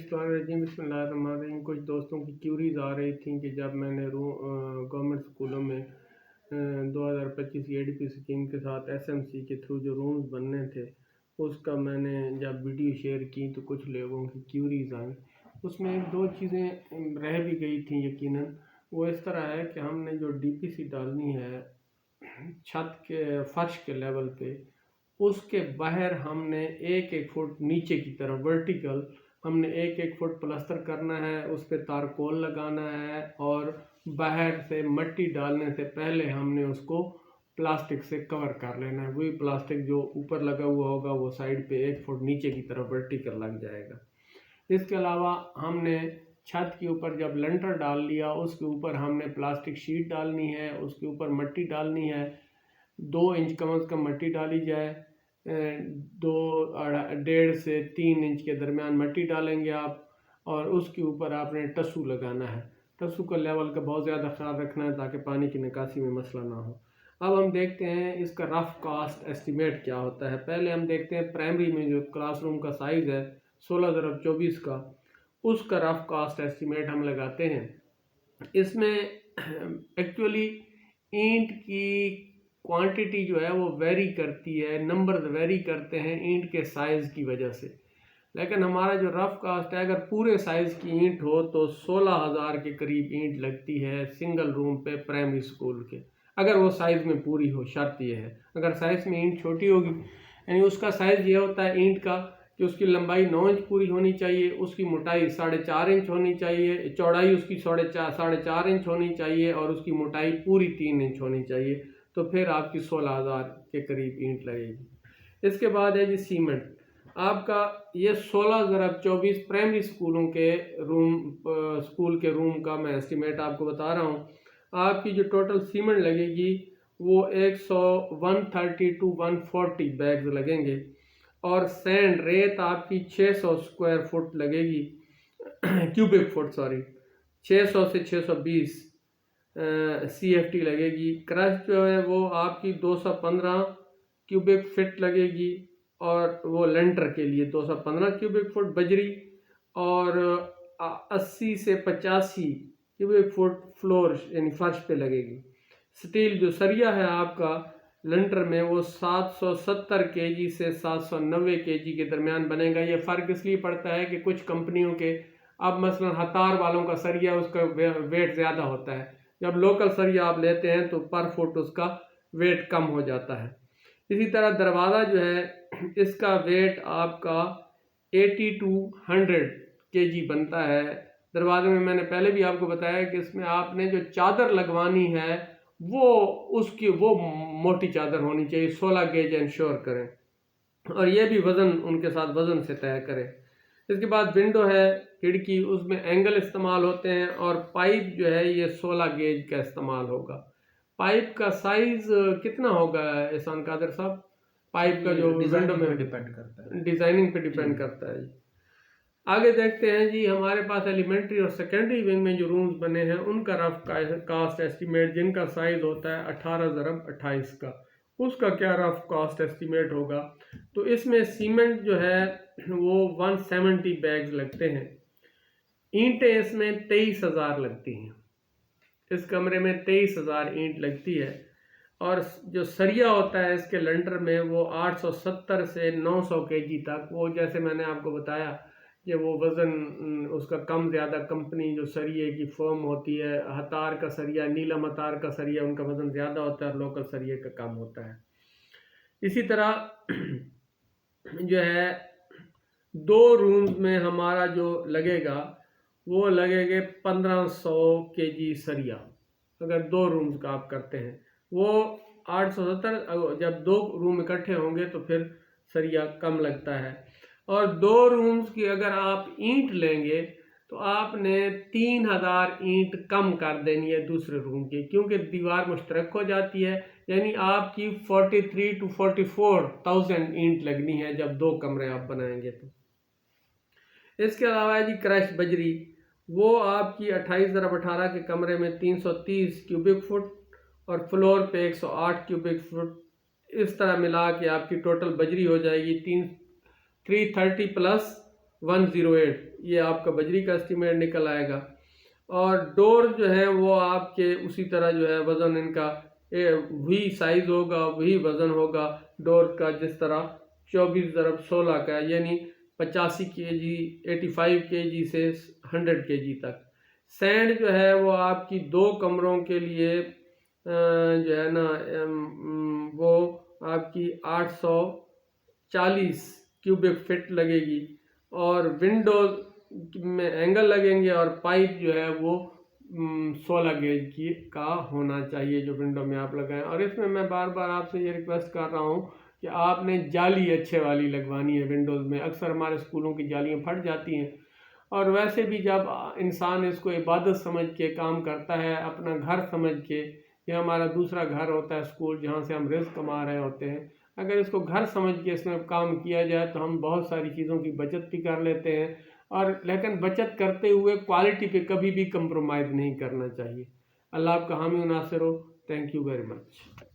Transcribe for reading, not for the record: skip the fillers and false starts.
बिस्मिल्लाहिर्रहमानिर्रहीम। कुछ दोस्तों की क्यूरीज आ रही थी कि जब मैंने गवर्नमेंट स्कूलों में 2025 ADP स्कीम के साथ SMC के थ्रू जो रूम्स बनने थे, उसका मैंने जब वीडियो शेयर की तो कुछ लोगों की क्यूरीज आई। उसमें एक दो चीज़ें रह भी गई थी यकीनन। वो इस तरह है कि हमने जो DPC डालनी है छत के फर्श के लेवल पे, उसके बाहर हमने एक एक फुट नीचे की तरफ वर्टिकल हमने एक एक फुट प्लास्टर करना है, उस पर तारकोल लगाना है और बाहर से मिट्टी डालने से पहले हमने उसको प्लास्टिक से कवर कर लेना है। वही प्लास्टिक जो ऊपर लगा हुआ होगा वो साइड पे एक फुट नीचे की तरफ वर्टिकल लग जाएगा। इसके अलावा हमने छत के ऊपर जब लेंटर डाल लिया, उसके ऊपर हमने प्लास्टिक शीट डालनी है, उसके ऊपर मिट्टी डालनी है। 2 इंच कम से कम मिट्टी डाली जाए, 1.5 से 3 इंच के दरमियान मिट्टी डालेंगे आप, और उसके ऊपर आपने टसू लगाना है। टसू का लेवल का बहुत ज़्यादा ख्याल रखना है ताकि पानी की निकासी में मसला ना हो। अब हम देखते हैं इसका रफ कास्ट एस्टिमेट क्या होता है। पहले हम देखते हैं प्राइमरी में जो क्लासरूम का साइज़ है 16x24 का, उसका रफ कास्ट एस्टिमेट हम लगाते हैं। इसमें एक्चुअली ईंट की क्वांटिटी जो है वो वेरी करती है, नंबर वेरी करते हैं ईंट के साइज़ की वजह से। लेकिन हमारा जो रफ कास्ट है, अगर पूरे साइज़ की ईंट हो तो 16,000 के करीब ईंट लगती है सिंगल रूम पे प्राइमरी स्कूल के, अगर वो साइज़ में पूरी हो। शर्त ये है, अगर साइज़ में ईंट छोटी होगी, यानी उसका साइज़ ये होता है ईंट का कि उसकी लंबाई 9 इंच पूरी होनी चाहिए, उसकी मोटाई 4.5 इंच होनी चाहिए, चौड़ाई उसकी 4.5 इंच होनी चाहिए और उसकी मोटाई पूरी 3 इंच होनी चाहिए, तो फिर आपकी 16,000 के करीब ईंट लगेगी। इसके बाद है जी सीमेंट। आपका ये 16x24 प्राइमरी स्कूलों के स्कूल के रूम का मैं एस्टिमेट आपको बता रहा हूँ। आपकी जो टोटल सीमेंट लगेगी वो 130 to 140 बैग्स लगेंगे, और सैंड रेत आपकी 600 स्क्वायर फुट लगेगी क्यूबिक फुट 600 से 620 CFT लगेगी। क्रश जो है वो आपकी 215 क्यूबिक फिट लगेगी, और वो लेंटर के लिए 215 क्यूबिक फुट बजरी, और 80 से 85 क्यूबिक फुट फ्लोर यानी फर्श पे लगेगी। स्टील जो सरिया है आपका लेंटर में वो 770 kg से 790 kg के दरमियान बनेगा। ये फ़र्क इसलिए पड़ता है कि कुछ कंपनियों के, अब मसलन हतार वालों का सरिया उसका वेट ज़्यादा होता है, जब लोकल सरिया आप लेते हैं तो पर फुट उसका वेट कम हो जाता है। इसी तरह दरवाज़ा जो है इसका वेट आपका 80 to 100 kg बनता है। दरवाजे में मैंने पहले भी आपको बताया कि इसमें आपने जो चादर लगवानी है वो मोटी चादर होनी चाहिए, 16 गेज इंश्योर करें, और ये भी वज़न उनके साथ वज़न से तय करें। इसके बाद विंडो है, खिड़की, उसमें एंगल इस्तेमाल होते हैं, और पाइप जो है ये 16 गेज का इस्तेमाल होगा। पाइप का साइज कितना होगा एहसान कादर साहब? पाइप का जो विंडो में डिपेंड करता है, डिजाइनिंग पे डिपेंड करता है जी। आगे देखते हैं जी, हमारे पास एलिमेंट्री और सेकेंडरी विंग में जो रूम्स बने हैं उनका रफ कास्ट एस्टिमेट, जिनका साइज होता है 18x28 का, उसका क्या रफ कास्ट एस्टिमेट होगा। तो इसमें सीमेंट जो है वो 170 बैग्स लगते हैं। ईंटें इसमें 23,000 लगती हैं, इस कमरे में 23,000 ईंट लगती है। और जो सरिया होता है इसके लेंटर में वो 870 से 900 kg तक, वो जैसे मैंने आपको बताया कि वो वज़न उसका कम ज़्यादा, कंपनी जो सरिये की फर्म होती है, हतार का सरिया, नीलम हतार का सरिया, उनका वज़न ज़्यादा होता है और लोकल सरिये का कम होता है। इसी तरह जो है 2 रूम्स में हमारा जो लगेगा वो लगेंगे 1500 kg सरिया। अगर 2 रूम्स का आप करते हैं वो 870, जब 2 रूम इकट्ठे होंगे तो फिर सरिया कम लगता है। और 2 रूम्स की अगर आप ईंट लेंगे तो आपने 3000 ईंट कम कर देनी है दूसरे रूम की, क्योंकि दीवार मुश्तरक हो जाती है, यानी आपकी 43 to 44,000 ईंट लगनी है जब 2 कमरे आप बनाएंगे तो। इसके अलावा है जी क्रश बजरी, वो आपकी 28x18 के कमरे में 330 क्यूबिक फुट और फ्लोर पे 108 क्यूबिक फुट, इस तरह मिला के आपकी टोटल बजरी हो जाएगी 330 प्लस 108, ये आपका बजरी का एस्टीमेट निकल आएगा। और डोर जो है वो आपके उसी तरह जो है वज़न इनका वही साइज़ होगा, वही वज़न होगा डोर का, जिस तरह 24 × 16 का, यानी 85 kg, 85 kg से 100 kg तक। सैंड जो है वो आपकी 2 कमरों के लिए जो है ना वो आपकी 840 क्यूबिक फिट लगेगी, और विंडोज में एंगल लगेंगे, और पाइप जो है वो 16 गेज की का होना चाहिए जो विंडो में आप लगाएं। और इसमें मैं बार बार आपसे ये रिक्वेस्ट कर रहा हूँ कि आपने जाली अच्छे वाली लगवानी है विंडोज़ में। अक्सर हमारे स्कूलों की जालियाँ फट जाती हैं, और वैसे भी जब इंसान इसको इबादत समझ के काम करता है, अपना घर समझ के, ये हमारा दूसरा घर होता है स्कूल, जहाँ से हम रिस्क कमा रहे होते हैं, अगर इसको घर समझ के इसमें काम किया जाए तो हम बहुत सारी चीज़ों की बचत भी कर लेते हैं। और लेकिन बचत करते हुए क्वालिटी पे कभी भी कंप्रोमाइज़ नहीं करना चाहिए। अल्लाह आपका हामी नासिर हो। Thank you very much.